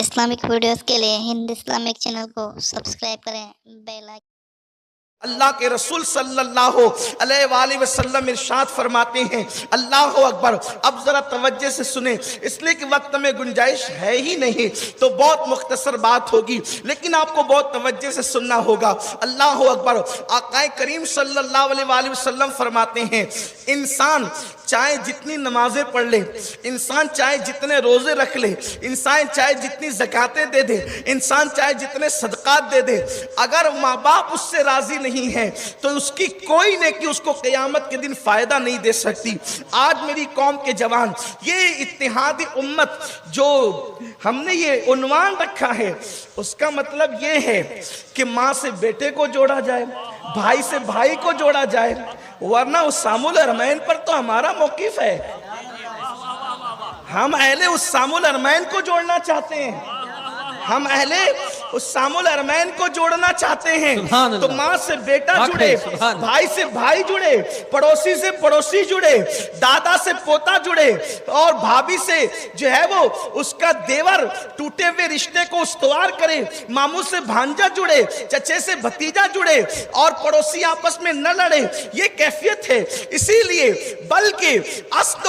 Islamic videos کے لیے ہند Islamic channel کو سبسکرائب کریں، بیل آئیکن۔ اللہ کے رسول صلی اللہ علیہ وآلہ وسلم ارشاد فرماتے ہیں، اللہ اکبر۔ اب ذرا توجہ سے سنیں، اس لیے کہ وقت میں گنجائش ہے ہی نہیں تو بہت مختصر بات ہوگی، لیکن آپ کو بہت توجہ سے سننا ہوگا۔ اللہ اکبر۔ آقا کریم صلی اللہ علیہ وآلہ وسلم فرماتے ہیں، انسان چاہے جتنی نمازیں پڑھ لے، انسان چاہے جتنے روزے رکھ لے، انسان چاہے جتنی زکاتیں دے دے، انسان چاہے جتنے صدقات دے دے، اگر ماں باپ اس سے راضی نہیں ہے تو اس کی کوئی نیکی اس کو قیامت کے دن فائدہ نہیں دے سکتی۔ آج میری قوم کے جوان، یہ اتحادی امت جو ہم نے یہ عنوان رکھا ہے، اس کا مطلب یہ ہے کہ ماں سے بیٹے کو جوڑا جائے، بھائی سے بھائی کو جوڑا جائے، ورنہ اسام الحرمین پر تو ہمارا موقف ہے۔ ہم اہل اسام الحرمین کو جوڑنا چاہتے ہیں، ہم اہل اسام الحرمین کو جوڑنا چاہتے ہیں۔ تو ماں سے بیٹا جڑے، بھائی سے بھائی جڑے، پڑوسی سے پڑوسی جڑے، دادا سے پوتا جڑے، اور بھابھی سے جو ہے وہ اس کا دیور ٹوٹے ہوئے رشتے کو استوار کرے، ماموں سے بھانجا جڑے، چچے سے بھتیجا جڑے، اور پڑوسی آپس میں نہ لڑے۔ یہ کیفیت ہے۔ اسی لیے بلکہ اصل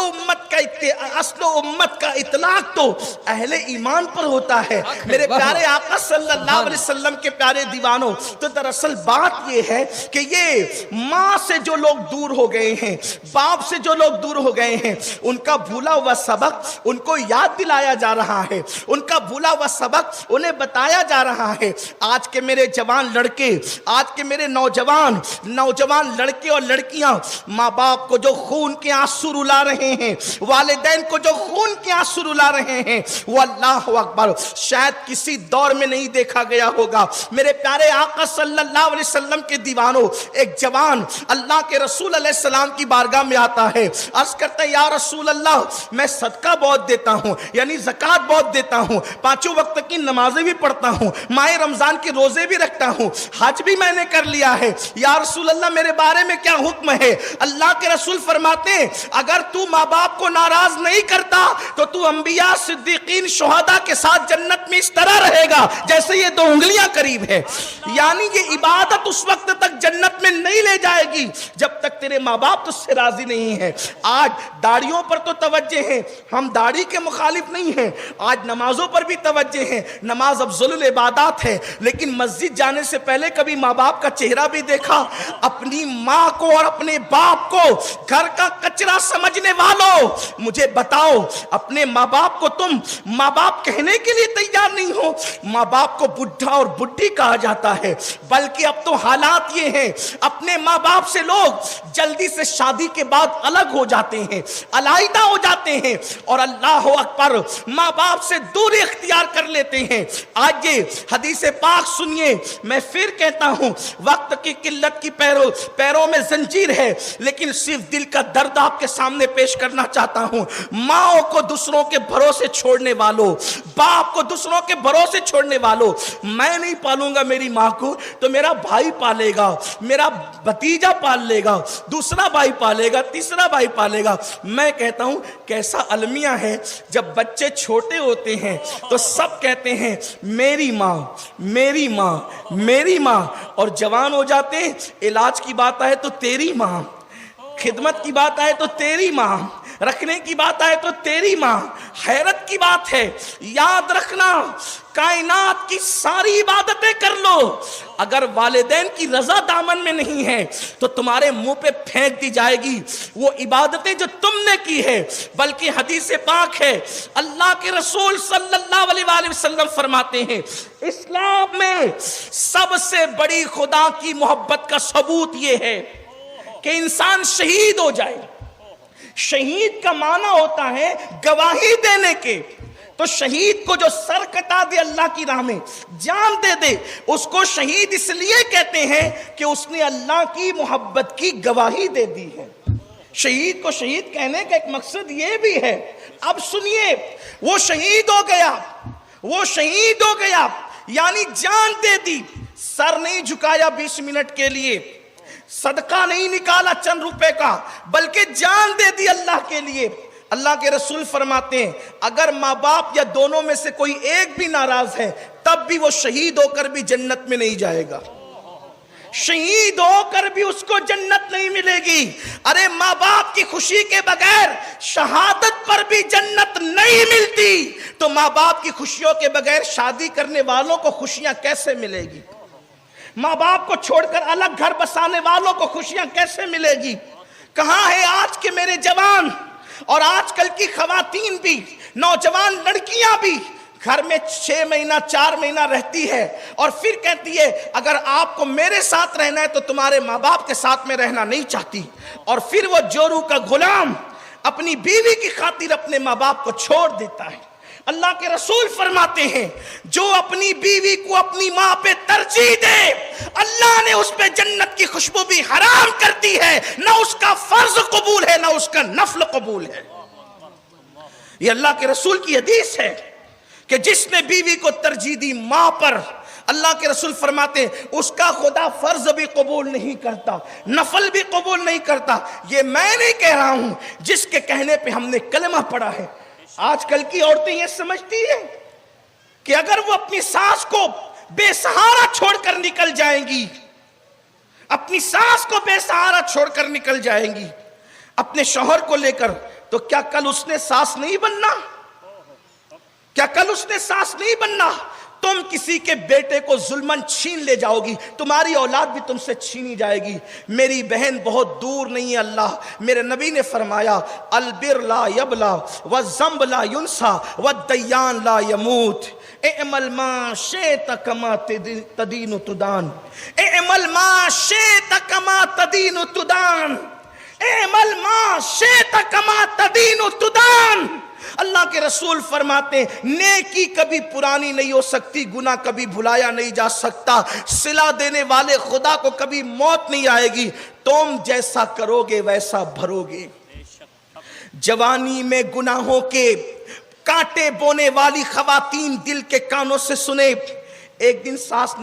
امت کا اطلاق تو اہل ایمان پر ہوتا ہے۔ میرے پیارے آقا صلی اللہ علیہ وسلم کے پیارے دیوانوں، تو دراصل بات یہ ہے کہ یہ ماں سے جو لوگ دور ہو گئے ہیں، باپ سے جو لوگ دور ہو گئے ہیں، ان کا بھولا ہوا سبق ان کو یاد دلایا جا رہا ہے، ان کا بھولا ہوا سبق انہیں بتایا جا رہا ہے۔ آج کے میرے جوان لڑکے، آج کے میرے نوجوان لڑکے اور لڑکیاں ماں باپ کو جو خون کے آنسو رلا رہے ہیں، والدین کو جو خون کے آنسو رلا رہے ہیں، وہ اللہ اکبر شاید کسی دور میں نہیں دیکھا گیا ہوگا۔ میرے پیارے آقا صلی اللہ علیہ وسلم کے دیوانوں، ایک جوان اللہ کے رسول علیہ السلام کی بارگاہ میں آتا ہے، عرض کرتا ہے، یا رسول اللہ، میں صدقہ بہت دیتا ہوں، یعنی زکوٰۃ بہت دیتا ہوں، پانچوں وقت کی نمازیں بھی پڑھتا ہوں، ماہ رمضان کے روزے بھی رکھتا ہوں، حج بھی میں نے کر لیا ہے، یا رسول اللہ میرے بارے میں کیا حکم ہے؟ اللہ کے رسول فرماتے ہیں، اگر تو ماں باپ کو ناراض نہیں کرتا تو تو انبیاء، صدیقین، شہداء کے ساتھ جنت میں اس طرح رہے گا جیسے یہ دو انگلیاں قریب ہے۔ یعنی یہ عبادت اس وقت تک جنت میں نہیں لے جائے گی جب تک تیرے ماں باپ تجھ سے راضی نہیں ہے۔ آج داڑھیوں پر تو توجہ ہے، ہم داڑھی کے مخالف نہیں ہیں، آج نمازوں پر بھی توجہ ہے، نماز افضل العبادات ہے، لیکن مسجد جانے سے پہلے کبھی ماں باپ کا چہرہ بھی دیکھا؟ اپنی ماں کو اور اپنے باپ کو گھر کا کچرا سمجھنے والوں، مجھے بتاؤ، اپنے ماں باپ کو تم ماں باپ کہنے کے لیے تیار نہیں ہو؟ ماں باپ کو بڈھا اور بڈھی کہا جاتا ہے، بلکہ اب تو حالات یہ ہیں، اپنے ماں باپ سے لوگ جلدی سے شادی کے بعد الگ ہو جاتے ہیں، علیحدہ ہو جاتے ہیں، اور اللہ اکبر ماں باپ سے دوری اختیار کر لیتے ہیں۔ آج یہ حدیث پاک سنیے، میں پھر کہتا ہوں، وقت کی قلت کی پیروں میں زنجیر ہے، لیکن صرف دل کا درد آپ کے سامنے پیش کرنا چاہتا ہوں۔ ماں کو دوسروں کے بھروسے چھوڑنے والوں، باپ کو دوسروں کے بھروسے چھوڑنے والوں، میں نہیں پالوں گا میری ماں کو تو میرا بھائی پالے گا، میرا بھتیجا پال لے گا، دوسرا بھائی پالے گا، تیسرا بھائی پالے گا۔ میں کہتا ہوں کیسا المیہ ہے، جب بچے چھوٹے ہوتے ہیں تو سب کہتے ہیں میری ماں، میری ماں، میری ماں، اور جوان ہو جاتے ہیں، علاج کی بات آئے تو تیری ماں، خدمت کی بات آئے تو تیری ماں، رکھنے کی بات آئے تو تیری ماں۔ حیرت کی بات ہے، یاد رکھنا، کائنات کی ساری عبادتیں کر لو، اگر والدین کی رضا دامن میں نہیں ہے تو تمہارے منہ پہ پھینک دی جائے گی وہ عبادتیں جو تم نے کی ہے۔ بلکہ حدیث پاک ہے، اللہ کے رسول صلی اللہ علیہ وآلہ وسلم فرماتے ہیں، اسلام میں سب سے بڑی خدا کی محبت کا ثبوت یہ ہے کہ انسان شہید ہو جائے۔ شہید کا معنی ہوتا ہے گواہی دینے کے، تو شہید کو جو سر کٹا دے اللہ کی راہ میں، جان دے دے، اس کو شہید اس لیے کہتے ہیں کہ اس نے اللہ کی محبت کی گواہی دے دی ہے۔ شہید کو شہید کہنے کا ایک مقصد یہ بھی ہے۔ اب سنیے، وہ شہید ہو گیا، وہ شہید ہو گیا، یعنی جان دے دی، سر نہیں جھکایا 20 منٹ کے لیے، صدقہ نہیں نکالا چند روپے کا، بلکہ جان دے دی اللہ کے لیے۔ اللہ کے رسول فرماتے ہیں اگر ماں باپ یا دونوں میں سے کوئی ایک بھی ناراض ہے تب بھی وہ شہید ہو کر بھی جنت میں نہیں جائے گا، شہید ہو کر بھی اس کو جنت نہیں ملے گی۔ ارے ماں باپ کی خوشی کے بغیر شہادت پر بھی جنت نہیں ملتی، تو ماں باپ کی خوشیوں کے بغیر شادی کرنے والوں کو خوشیاں کیسے ملے گی؟ ماں باپ کو چھوڑ کر الگ گھر بسانے والوں کو خوشیاں کیسے ملے گی؟ کہاں ہے آج کے میرے جوان اور آج کل کی خواتین بھی، نوجوان لڑکیاں بھی گھر میں 6 مہینہ 4 مہینہ رہتی ہے اور پھر کہتی ہے اگر آپ کو میرے ساتھ رہنا ہے تو تمہارے ماں باپ کے ساتھ میں رہنا نہیں چاہتی، اور پھر وہ جورو کا غلام اپنی بیوی کی خاطر اپنے ماں باپ کو چھوڑ دیتا ہے۔ اللہ کے رسول فرماتے ہیں جو اپنی بیوی کو اپنی ماں پہ ترجیح دے اللہ نے اس پہ جنت کی خوشبو بھی حرام کر دی ہے، نہ اس کا فرض قبول ہے نہ اس کا نفل قبول ہے۔ یہ اللہ کے رسول کی حدیث ہے کہ جس نے بیوی کو ترجیح دی ماں پر، اللہ کے رسول فرماتے ہیں اس کا خدا فرض بھی قبول نہیں کرتا، نفل بھی قبول نہیں کرتا۔ یہ میں نہیں کہہ رہا ہوں، جس کے کہنے پہ ہم نے کلمہ پڑھا ہے۔ آج کل کی عورتیں یہ سمجھتی ہیں کہ اگر وہ اپنی ساس کو بے سہارا چھوڑ کر نکل جائیں گی، اپنی ساس کو بے سہارا چھوڑ کر نکل جائیں گی اپنے شوہر کو لے کر، تو کیا کل اس نے ساس نہیں بننا؟ کیا کل اس نے ساس نہیں بننا؟ تم کسی کے بیٹے کو ظلمن چھین لے جاؤ گی، تمہاری اولاد بھی تم سے چھینی جائے گی۔ میری بہن بہت دور نہیں ہے، اللہ میرے نبی نے فرمایا البر لا یبلا والذنب لا ینسا والدیان لا یموت، اعمل ما شئت کما تدین تدان، اعمل ما شئت کما تدین تدان، اعمل ما شئت کما تدین تدان۔ اللہ کے رسول فرماتے ہیں نیکی کبھی پرانی نہیں ہو سکتی، گناہ کبھی بھلایا نہیں جا سکتا، صلہ دینے والے خدا کو کبھی موت نہیں آئے گی، تم جیسا کرو گے ویسا بھرو گے۔ جوانی میں گناہوں کے کانٹے بونے والی خواتین دل کے کانوں سے سنے، ایک دن ساس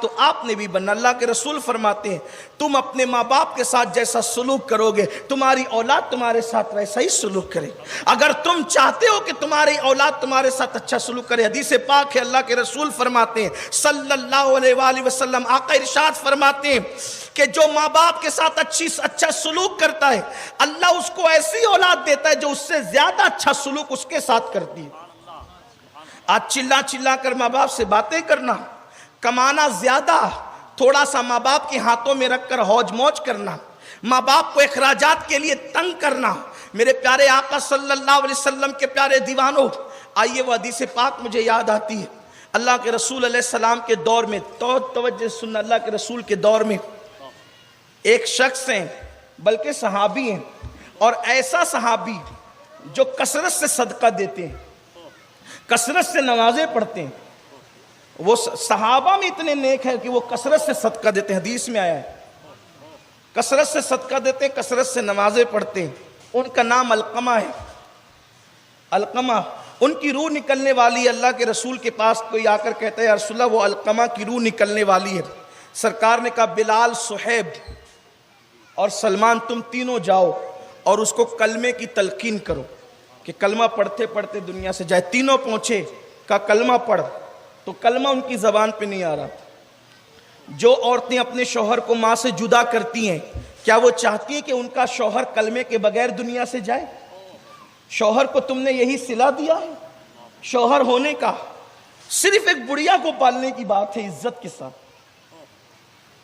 تو آپ نے بھی بننا۔ اللہ کے رسول فرماتے ہیں تم اپنے ماں باپ کے ساتھ جیسا سلوک کرو گے تمہاری اولاد تمہارے ساتھ ویسا ہی سلوک کرے۔ اگر تم چاہتے ہو کہ تمہاری اولاد تمہارے ساتھ اچھا سلوک کرے، حدیث پاک ہے، اللہ کے رسول فرماتے ہیں صلی اللہ علیہ وآلہ وسلم، آقا ارشاد فرماتے ہیں کہ جو ماں باپ کے ساتھ اچھا سلوک کرتا ہے اللہ اس کو ایسی اولاد دیتا ہے جو اس سے زیادہ اچھا سلوک اس کے ساتھ کرتی ہے۔ آج چلا کر ماں باپ سے باتیں کرنا، کمانا زیادہ، تھوڑا سا ماں باپ کے ہاتھوں میں رکھ کر ہوج موج کرنا، ماں باپ کو اخراجات کے لیے تنگ کرنا۔ میرے پیارے آقا صلی اللہ علیہ وسلم کے پیارے دیوانوں، آئیے وہ حدیث پاک مجھے یاد آتی ہے۔ اللہ کے رسول علیہ السلام کے دور میں، توجہ سننا، اللہ کے رسول کے دور میں ایک شخص ہیں، بلکہ صحابی ہیں، اور ایسا صحابی جو کثرت سے صدقہ دیتے ہیں، کثرت سے نمازیں پڑھتے ہیں۔ وہ صحابہ میں اتنے نیک ہیں کہ وہ کثرت سے صدقہ دیتے ہیں، حدیث میں آیا ہے کثرت سے صدقہ دیتے ہیں، کثرت سے نمازیں پڑھتے ہیں۔ ان کا نام علقمہ ہے۔ علقمہ، ان کی روح نکلنے والی ہے۔ اللہ کے رسول کے پاس کوئی آ کر کہتا ہے یا رسول اللہ وہ علقمہ کی روح نکلنے والی ہے۔ سرکار نے کہا بلال، صہیب اور سلمان تم تینوں جاؤ اور اس کو کلمے کی تلقین کرو کہ کلمہ پڑھتے پڑھتے دنیا سے جائے۔ تینوں پہنچے، کہا کلمہ پڑھ، تو کلمہ ان کی زبان پہ نہیں آ رہا۔ جو عورتیں اپنے شوہر کو ماں سے جدا کرتی ہیں، کیا وہ چاہتی ہیں کہ ان کا شوہر کلمے کے بغیر دنیا سے جائے؟ شوہر کو تم نے یہی صلہ دیا ہے شوہر ہونے کا۔ صرف ایک بڑھیا کو پالنے کی بات ہے عزت کے ساتھ،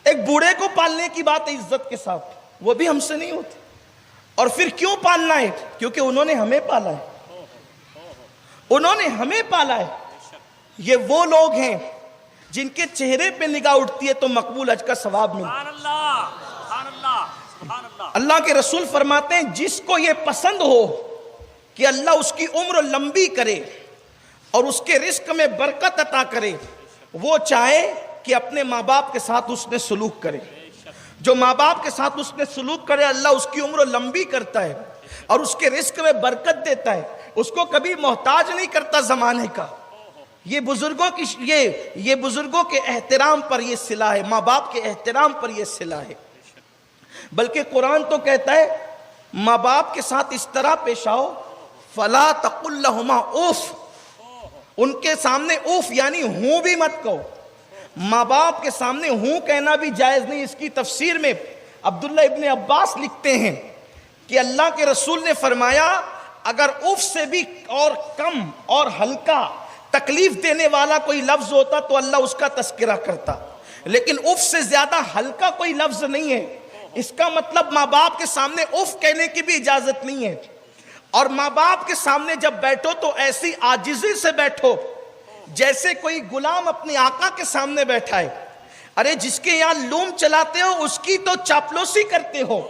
ایک بوڑھے کو پالنے کی بات ہے عزت کے ساتھ، وہ بھی ہم سے نہیں ہوتی۔ اور پھر کیوں پالنا ہے؟ کیونکہ انہوں نے ہمیں پالا ہے، انہوں نے ہمیں پالا ہے۔ یہ وہ لوگ ہیں جن کے چہرے پہ نگاہ اٹھتی ہے تو مقبول حج کا ثواب ملتا ہے۔ اللہ کے رسول فرماتے ہیں جس کو یہ پسند ہو کہ اللہ اس کی عمر لمبی کرے اور اس کے رزق میں برکت عطا کرے، وہ چاہے کہ اپنے ماں باپ کے ساتھ اس نے سلوک کرے۔ جو ماں باپ کے ساتھ اس نے سلوک کرے اللہ اس کی عمر لمبی کرتا ہے اور اس کے رزق میں برکت دیتا ہے، اس کو کبھی محتاج نہیں کرتا زمانے کا۔ یہ بزرگوں کے احترام پر یہ صلہ ہے، ماں باپ کے احترام پر یہ صلہ ہے۔ بلکہ قرآن تو کہتا ہے ماں باپ کے ساتھ اس طرح پیش آؤ، فلا تقل لہما اوف، ان کے سامنے اوف یعنی ہوں بھی مت کہو۔ ماں باپ کے سامنے ہوں کہنا بھی جائز نہیں۔ اس کی تفسیر میں عبداللہ ابن عباس لکھتے ہیں کہ اللہ کے رسول نے فرمایا اگر اوف سے بھی اور کم اور ہلکا تکلیف دینے والا کوئی لفظ ہوتا تو اللہ اس کا تذکرہ کرتا، لیکن اوف سے زیادہ ہلکا کوئی لفظ نہیں ہے۔ اس کا مطلب ماں باپ کے سامنے اوف کہنے کی بھی اجازت نہیں ہے، اور ماں باپ کے سامنے جب بیٹھو تو ایسی عاجزی سے بیٹھو جیسے کوئی غلام اپنے آقا کے سامنے بیٹھا ہے۔ ارے جس کے یہاں لوم چلاتے ہو اس کی تو چاپلوسی کرتے ہو،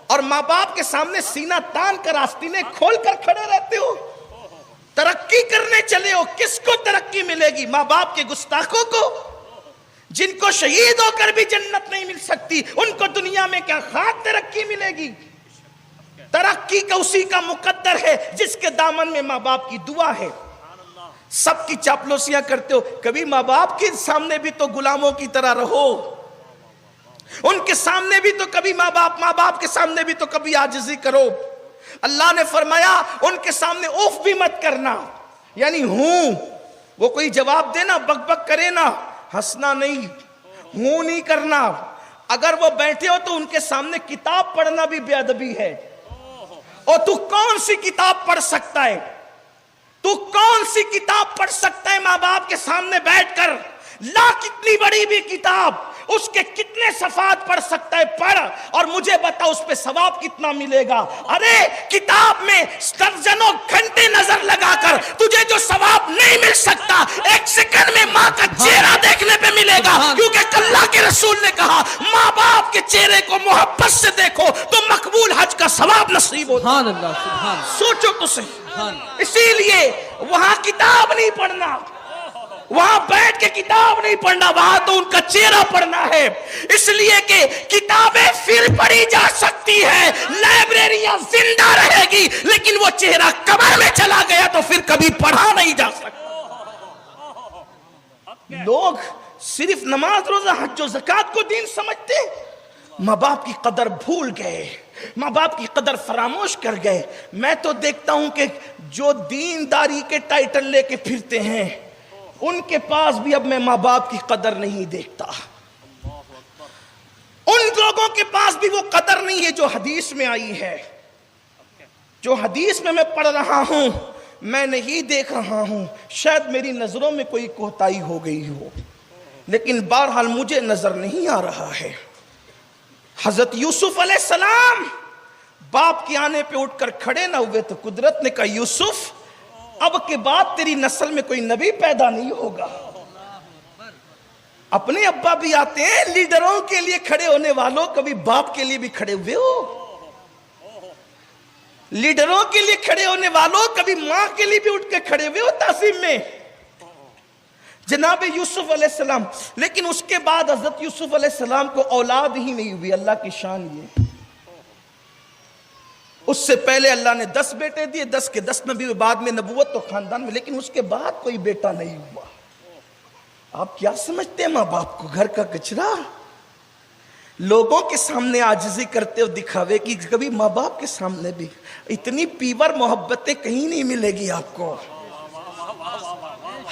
اور ماں باپ کے سامنے سینہ تان کر آستینیں کھول کر کھڑے رہتے ہو۔ ترقی کرنے چلے ہو، کس کو ترقی ملے گی؟ ماں باپ کے گستاخوں کو، جن کو شہید ہو کر بھی جنت نہیں مل سکتی، ان کو دنیا میں کیا خاک ترقی ملے گی؟ ترقی کا اسی کا مقدر ہے جس کے دامن میں ماں باپ کی دعا ہے۔ سب کی چاپلوسیاں کرتے ہو، کبھی ماں باپ کے سامنے بھی تو غلاموں کی طرح رہو، ان کے سامنے بھی تو کبھی ماں باپ کے سامنے بھی تو کبھی عاجزی کرو۔ اللہ نے فرمایا ان کے سامنے اوف بھی مت کرنا، یعنی ہوں وہ کوئی جواب دینا بک بک کرے نا، ہنسنا نہیں، ہوں نہیں کرنا۔ اگر وہ بیٹھے ہو تو ان کے سامنے کتاب پڑھنا بھی بے ادبی ہے۔ اور تو کون سی کتاب پڑھ سکتا ہے؟ تو کون سی کتاب پڑھ سکتا ہے ماں باپ کے سامنے بیٹھ کر؟ لا کتنی بڑی بھی کتاب، اس کے کتنے صفحات پڑھ سکتا ہے؟ پڑھ اور مجھے بتا اس پہ ثواب کتنا ملے گا۔ ارے کتاب میں درجنوں گھنٹے نظر لگا کر تجھے جو ثواب نہیں مل سکتا، ایک سیکنڈ میں ماں کا چہرہ دیکھنے پہ ملے گا، کیونکہ اللہ کے رسول نے کہا ماں باپ کے چہرے کو محبت سے دیکھو تو مقبول حج کا ثواب نصیب ہوتا۔ سبحان اللہ، سبحان اللہ۔ سوچو تو صحیح۔ اسی لیے وہاں کتاب نہیں پڑھنا، وہاں بیٹھ کے کتاب نہیں پڑھنا، وہاں تو ان کا چہرہ پڑھنا ہے۔ اس لیے کہ کتابیں پھر پڑھی جا سکتی ہے، لائبریریاں زندہ رہے گی، لیکن وہ چہرہ قبر میں چلا گیا تو پھر کبھی پڑھا نہیں جا سکتا۔ لوگ صرف نماز روزہ حج و زکوٰۃ کو دین سمجھتے، ماں باپ کی قدر بھول گئے، ماں باپ کی قدر فراموش کر گئے۔ میں تو دیکھتا ہوں کہ جو دینداری کے ٹائٹل لے کے پھرتے ہیں ان کے پاس بھی اب میں ماں باپ کی قدر نہیں دیکھتا۔ ان لوگوں کے پاس بھی وہ قدر نہیں ہے جو حدیث میں آئی ہے، جو حدیث میں پڑھ رہا ہوں، میں نہیں دیکھ رہا ہوں۔ شاید میری نظروں میں کوئی کوتاہی ہو گئی ہو، لیکن بہرحال مجھے نظر نہیں آ رہا ہے۔ حضرت یوسف علیہ السلام باپ کے آنے پہ اٹھ کر کھڑے نہ ہوئے تو قدرت نے کہا یوسف اب کے بعد تیری نسل میں کوئی نبی پیدا نہیں ہوگا۔ اپنے ابا بھی آتے ہیں، لیڈروں کے لیے کھڑے ہونے والوں، کبھی باپ کے لیے بھی کھڑے ہوئے ہو؟ لیڈروں کے لیے کھڑے ہونے والوں کبھی ماں کے لیے بھی اٹھ کے کھڑے ہوئے ہو تعظیم میں؟ جناب یوسف علیہ السلام، لیکن اس کے بعد حضرت یوسف علیہ السلام کو اولاد ہی نہیں ہوئی۔ اللہ کی شان یہ، اس سے پہلے اللہ نے 10 بیٹے دیے، 10 کے 10 نبی ہوئے، بعد میں نبوت تو خاندان میں، لیکن اس کے بعد کوئی بیٹا نہیں ہوا۔ آپ کیا سمجھتے ہیں ماں باپ کو؟ گھر کا کچرا؟ لوگوں کے سامنے عاجزی کرتے ہو دکھاوے کی، کبھی ماں باپ کے سامنے بھی اتنی پیور محبتیں کہیں نہیں ملے گی آپ کو۔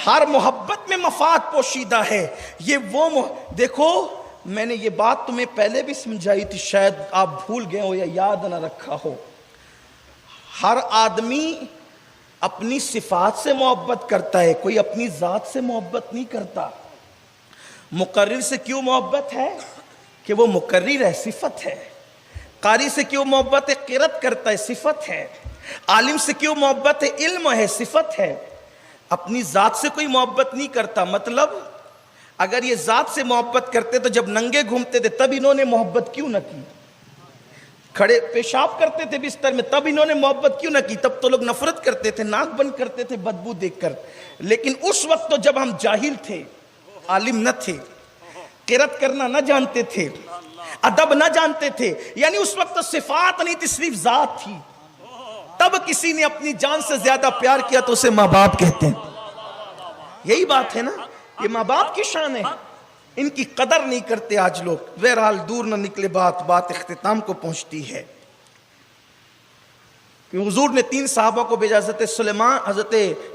ہر محبت میں مفاد پوشیدہ ہے۔ یہ وہ دیکھو، میں نے یہ بات تمہیں پہلے بھی سمجھائی تھی، شاید آپ بھول گئے ہو یا یاد نہ رکھا ہو۔ ہر آدمی اپنی صفات سے محبت کرتا ہے، کوئی اپنی ذات سے محبت نہیں کرتا۔ مقرر سے کیوں محبت ہے؟ کہ وہ مقرر ہے، صفت ہے۔ قاری سے کیوں محبت ہے؟ قرات کرتا ہے، صفت ہے۔ عالم سے کیوں محبت ہے؟ علم ہے، صفت ہے۔ اپنی ذات سے کوئی محبت نہیں کرتا۔ مطلب اگر یہ ذات سے محبت کرتے تو جب ننگے گھومتے تھے تب انہوں نے محبت کیوں نہ کی؟ کھڑے پیشاب کرتے تھے بستر میں تب انہوں نے محبت کیوں نہ کی؟ تب تو لوگ نفرت کرتے تھے، ناک بند کرتے تھے بدبو دیکھ کر۔ لیکن اس وقت تو جب ہم جاہل تھے، عالم نہ تھے، قرات کرنا نہ جانتے تھے، ادب نہ جانتے تھے، یعنی اس وقت تو صفات نہیں تھی، صرف ذات تھی، تب کسی نے اپنی جان سے زیادہ پیار کیا تو اسے ماں باپ کہتے ہیں۔ یہی بات ہے نا، یہ ماں باپ کی شان ہے، ان کی قدر نہیں کرتے آج لوگ۔ بہرحال دور نہ نکلے بات اختتام کو پہنچتی ہے۔ کہ حضور نے 3 صحابہ کو بھیجا، حضرت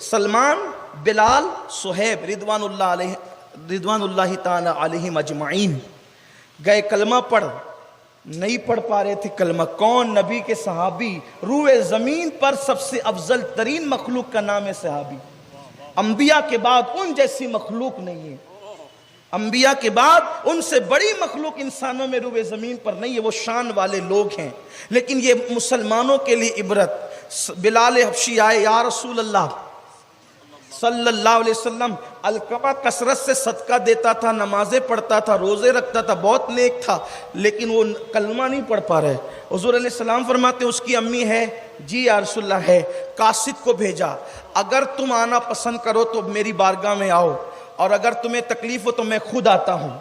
سلمان، بلال، صہیب رضوان اللہ تعالی علیہم اجمعین. گئے کلمہ پڑھ، نہیں پڑھ پا رہے تھے کلمہ. کون؟ نبی کے صحابی. روئے زمین پر سب سے افضل ترین مخلوق کا نام ہے صحابی. انبیاء کے بعد ان جیسی مخلوق نہیں ہے. انبیاء کے بعد ان سے بڑی مخلوق انسانوں میں روئے زمین پر نہیں ہے. وہ شان والے لوگ ہیں. لیکن یہ مسلمانوں کے لیے عبرت. بلال حبشی آئے، یا رسول اللہ صلی اللہ علیہ وسلم، علقمہ کثرت سے صدقہ دیتا تھا، نمازیں پڑھتا تھا، روزے رکھتا تھا، بہت نیک تھا، لیکن وہ کلمہ نہیں پڑھ پا رہے. حضور علیہ السلام فرماتے ہیں اس کی امی ہے؟ جی یا رسول اللہ ہے. قاصد کو بھیجا، اگر تم آنا پسند کرو تو میری بارگاہ میں آؤ، اور اگر تمہیں تکلیف ہو تو میں خود آتا ہوں.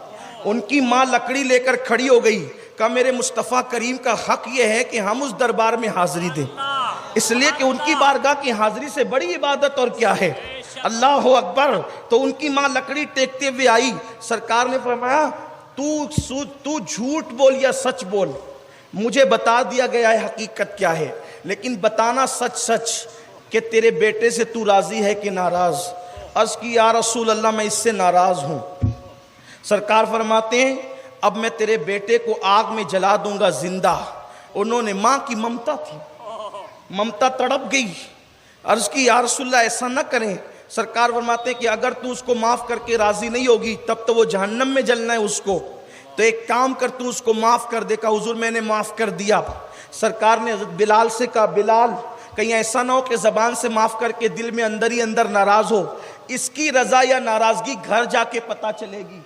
ان کی ماں لکڑی لے کر کھڑی ہو گئی. کہا میرے مصطفیٰ کریم کا حق یہ ہے کہ ہم اس دربار میں حاضری دیں، اس لیے کہ ان کی بارگاہ کی حاضری سے بڑی عبادت اور کیا ہے. اللہ اکبر. تو ان کی ماں لکڑی ٹیکتے ہوئے آئی. سرکار نے فرمایا تو جھوٹ بول یا سچ بول، مجھے بتا دیا گیا ہے حقیقت کیا ہے، لیکن بتانا سچ کہ تیرے بیٹے سے تو راضی ہے کہ ناراض. عرض کی یا رسول اللہ میں اس سے ناراض ہوں. سرکار فرماتے ہیں اب میں تیرے بیٹے کو آگ میں جلا دوں گا زندہ. انہوں نے، ماں کی ممتا تھی، ممتا تڑپ گئی. عرض کی یا رسول اللہ ایسا نہ کریں. سرکار فرماتے ہیں کہ اگر تو اس کو معاف کر کے راضی نہیں ہوگی تب تو وہ جہنم میں جلنا ہے اس کو، تو ایک کام کر تو اس کو معاف کر دے. کہا حضور میں نے معاف کر دیا. سرکار نے حضرت بلال سے کہا بلال کہیں ایسا نہ ہو کہ زبان سے معاف کر کے دل میں اندر ہی اندر ناراض ہو. اس کی رضا یا ناراضگی گھر جا کے پتہ چلے گی.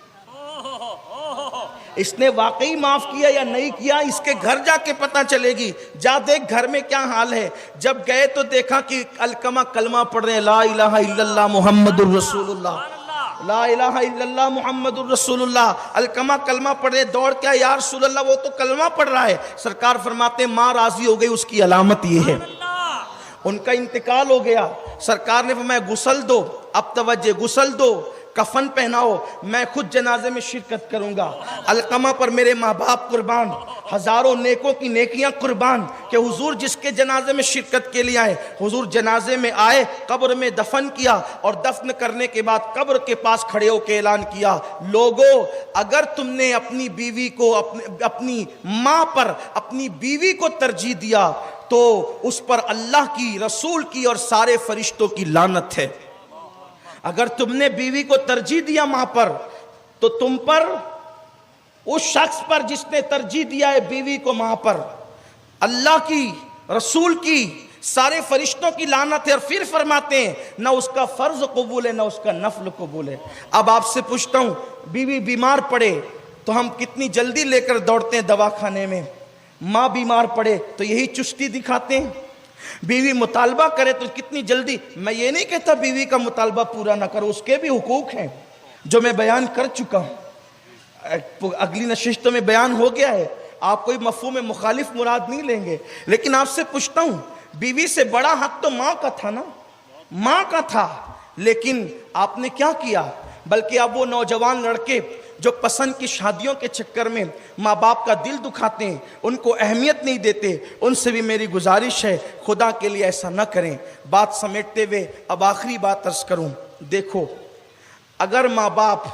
اس نے واقعی معاف کیا یا نہیں کیا اس کے گھر جا کے پتہ چلے گی. جا دیکھ گھر میں کیا حال ہے. جب گئے تو دیکھا کہ علقمہ کلمہ پڑھ رہے ہیں، لا الہ الا اللہ محمد الرسول اللہ، لا الہ الا اللہ محمد الرسول اللہ. علقمہ کلمہ پڑھ رہے، دوڑ کیا یا رسول اللہ وہ تو کلمہ پڑھ رہا ہے. سرکار فرماتے ہیں ماں راضی ہو گئی، اس کی علامت یہ ہے. ان کا انتقال ہو گیا. سرکار نے فرمایا غسل دو. اب توجہ، غسل دو، کفن پہناؤ، میں خود جنازے میں شرکت کروں گا. علقمہ پر میرے ماں باپ قربان، ہزاروں نیکوں کی نیکیاں قربان کہ حضور جس کے جنازے میں شرکت کے لیے آئے. حضور جنازے میں آئے، قبر میں دفن کیا، اور دفن کرنے کے بعد قبر کے پاس کھڑے ہو کے اعلان کیا لوگو اگر تم نے اپنی بیوی کو اپنی ماں پر اپنی بیوی کو ترجیح دیا تو اس پر اللہ کی، رسول کی اور سارے فرشتوں کی لعنت ہے. اگر تم نے بیوی کو ترجیح دیا ماں پر تو تم پر، اس شخص پر جس نے ترجیح دیا ہے بیوی کو ماں پر، اللہ کی، رسول کی، سارے فرشتوں کی لعنت ہے. اور پھر فرماتے ہیں نہ اس کا فرض قبول ہے نہ اس کا نفل قبول ہے. اب آپ سے پوچھتا ہوں، بیوی بیمار پڑے تو ہم کتنی جلدی لے کر دوڑتے ہیں دوا خانے میں. ماں بیمار پڑے تو یہی چستی دکھاتے ہیں. بیوی مطالبہ کرے تو کتنی جلدی. میں یہ نہیں کہتا بیوی کا مطالبہ پورا نہ کرو، اس کے بھی حقوق ہیں جو میں بیان کر چکا ہوں، اگلی نشستوں میں بیان ہو گیا ہے. آپ کوئی مفہوم مخالف مراد نہیں لیں گے. لیکن آپ سے پوچھتا ہوں، بیوی سے بڑا حق تو ماں کا تھا نا، ماں کا تھا. لیکن آپ نے کیا کیا؟ بلکہ اب وہ نوجوان لڑکے جو پسند کی شادیوں کے چکر میں ماں باپ کا دل دکھاتے ہیں، ان کو اہمیت نہیں دیتے، ان سے بھی میری گزارش ہے خدا کے لیے ایسا نہ کریں. بات سمیٹتے ہوئے اب آخری بات عرض کروں. دیکھو اگر ماں باپ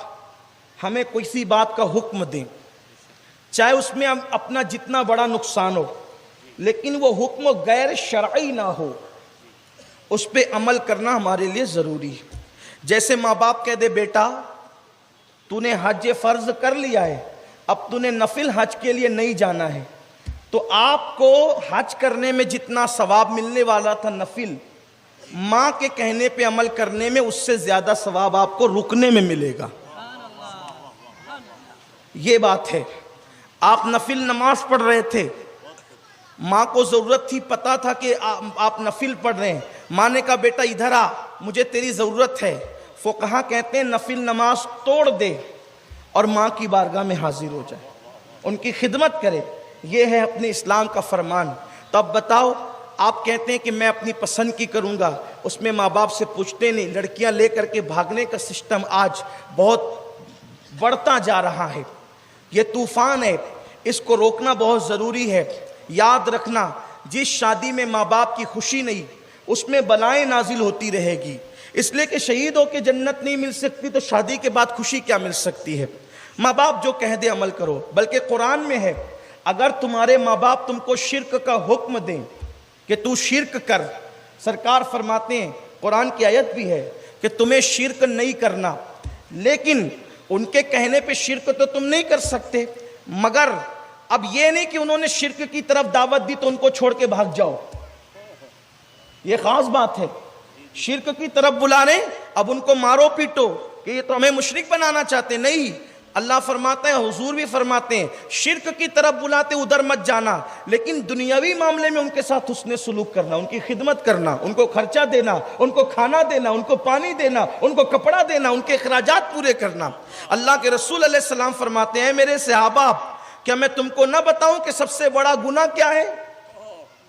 ہمیں کسی بات کا حکم دیں، چاہے اس میں اپنا جتنا بڑا نقصان ہو، لیکن وہ حکم غیر شرعی نہ ہو، اس پہ عمل کرنا ہمارے لیے ضروری ہے. جیسے ماں باپ کہہ دے بیٹا تو نے حج فرض کر لیا ہے، اب تو نے نفل حج کے لیے نہیں جانا ہے، تو آپ کو حج کرنے میں جتنا ثواب ملنے والا تھا نفل، ماں کے کہنے پہ عمل کرنے میں اس سے زیادہ ثواب آپ کو رکنے میں ملے گا. یہ بات ہے. آپ نفل نماز پڑھ رہے تھے، ماں کو ضرورت تھی، پتا تھا کہ آپ نفل پڑھ رہے ہیں، ماں نے کہا بیٹا ادھر آ مجھے تیری ضرورت ہے. فقہا کہتے ہیں نفل نماز توڑ دے اور ماں کی بارگاہ میں حاضر ہو جائے، ان کی خدمت کرے. یہ ہے اپنے اسلام کا فرمان. تو اب بتاؤ، آپ کہتے ہیں کہ میں اپنی پسند کی کروں گا، اس میں ماں باپ سے پوچھتے نہیں. لڑکیاں لے کر کے بھاگنے کا سسٹم آج بہت بڑھتا جا رہا ہے. یہ طوفان ہے، اس کو روکنا بہت ضروری ہے. یاد رکھنا جس شادی میں ماں باپ کی خوشی نہیں اس میں بلائیں نازل ہوتی رہے گی، اس لیے کہ شہید ہو کے جنت نہیں مل سکتی تو شادی کے بعد خوشی کیا مل سکتی ہے؟ ماں باپ جو کہہ دے عمل کرو، بلکہ قرآن میں ہے اگر تمہارے ماں باپ تم کو شرک کا حکم دیں کہ تو شرک کر، سرکار فرماتے ہیں قرآن کی آیت بھی ہے کہ تمہیں شرک نہیں کرنا، لیکن ان کے کہنے پہ شرک تو تم نہیں کر سکتے، مگر اب یہ نہیں کہ انہوں نے شرک کی طرف دعوت دی تو ان کو چھوڑ کے بھاگ جاؤ، یہ خاص بات ہے۔ شرک کی طرف بلا رہے اب ان کو مارو پیٹو کہ یہ تو ہمیں مشرک بنانا چاہتے، نہیں، اللہ فرماتا ہے، حضور بھی فرماتے ہیں شرک کی طرف بلاتے ادھر مت جانا، لیکن دنیاوی معاملے میں ان کے ساتھ حسن سلوک کرنا، ان کی خدمت کرنا، ان کو خرچہ دینا، ان کو کھانا دینا، ان کو پانی دینا، ان کو کپڑا دینا، ان کے اخراجات پورے کرنا۔ اللہ کے رسول علیہ السلام فرماتے ہیں میرے صحابہ کیا میں تم کو نہ بتاؤں کہ سب سے بڑا گناہ کیا ہے؟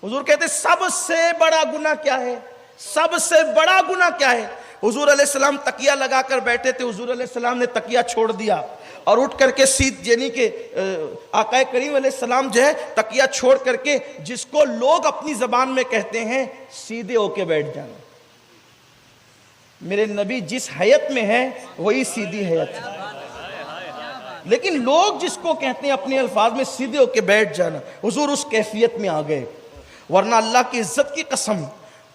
حضور کہتے سب سے بڑا گناہ کیا ہے؟ سب سے بڑا گناہ کیا ہے؟ حضور علیہ السلام تکیہ لگا کر بیٹھے تھے، حضور علیہ السلام نے تکیہ چھوڑ دیا اور اٹھ کر کے یعنی کہ آقا کریم علیہ السلام جو ہے تکیہ چھوڑ کر کے جس کو لوگ اپنی زبان میں کہتے ہیں سیدھے ہو کے بیٹھ جانا، میرے نبی جس حیت میں ہے وہی سیدھی حیت ہے، لیکن لوگ جس کو کہتے ہیں اپنے الفاظ میں سیدھے ہو کے بیٹھ جانا، حضور اس کیفیت میں آ گئے، ورنہ اللہ کی عزت کی قسم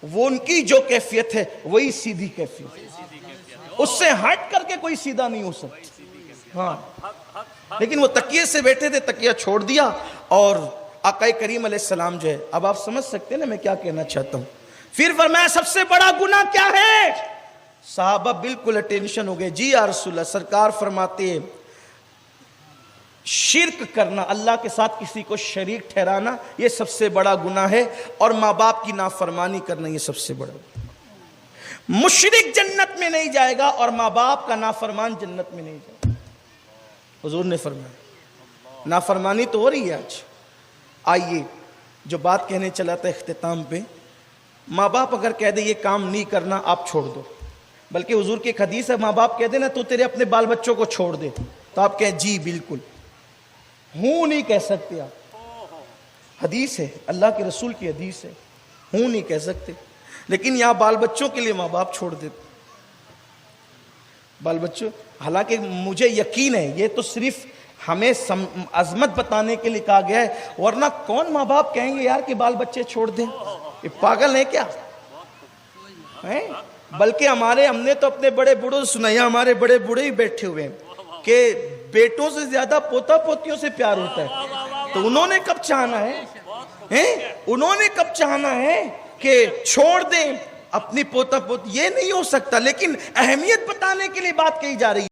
وہ ان کی جو کیفیت ہے وہی سیدھی کیفیت ہے، اس سے ہٹ کر کے کوئی سیدھا نہیں ہو سکتا، ہاں، لیکن وہ تکیے سے بیٹھے تھے، تکیہ چھوڑ دیا اور آقا کریم علیہ السلام جو ہے، اب آپ سمجھ سکتے ہیں نا میں کیا کہنا چاہتا ہوں۔ پھر فرمایا سب سے بڑا گناہ کیا ہے؟ صحابہ بالکل اٹینشن ہو گئے، جی یا رسول اللہ، سرکار فرماتے ہیں شرک کرنا، اللہ کے ساتھ کسی کو شریک ٹھہرانا، یہ سب سے بڑا گناہ ہے، اور ماں باپ کی نافرمانی کرنا یہ سب سے بڑا گناہ۔ مشرک جنت میں نہیں جائے گا اور ماں باپ کا نافرمان جنت میں نہیں جائے گا، حضور نے فرمایا۔ نافرمانی تو ہو رہی ہے آج، آئیے جو بات کہنے چلا تھا اختتام پہ، ماں باپ اگر کہہ دے یہ کام نہیں کرنا آپ چھوڑ دو، بلکہ حضور کی ایک حدیث ہے ماں باپ کہہ دے نا تو تیرے اپنے بال بچوں کو چھوڑ دے، تو آپ کہیں جی بالکل، ہوں نہیں کہہ سکتے آپ، حدیث ہے، اللہ کے رسول کی حدیث ہے، ہوں نہیں کہہ سکتے، لیکن یہاں بال بچوں کے لیے ماں باپ چھوڑ دیتے، بال بچوں، حالانکہ مجھے یقین ہے یہ تو صرف ہمیں عظمت بتانے کے لیے کہا گیا ہے، ورنہ کون ماں باپ کہیں گے یار کہ بال بچے چھوڑ دیں، یہ پاگل ہیں کیا؟ بلکہ ہم نے تو اپنے بڑے بوڑھوں سے سنایا، ہمارے بڑے بوڑھے ہی بیٹھے ہوئے ہیں کہ بیٹوں سے زیادہ پوتا پوتیوں سے پیار ہوتا ہے، تو انہوں نے کب چاہنا ہے، انہوں نے کب چاہنا ہے کہ چھوڑ دیں اپنی پوتا پوتی، یہ نہیں ہو سکتا، لیکن اہمیت بتانے کے لیے بات کہی جا رہی ہے۔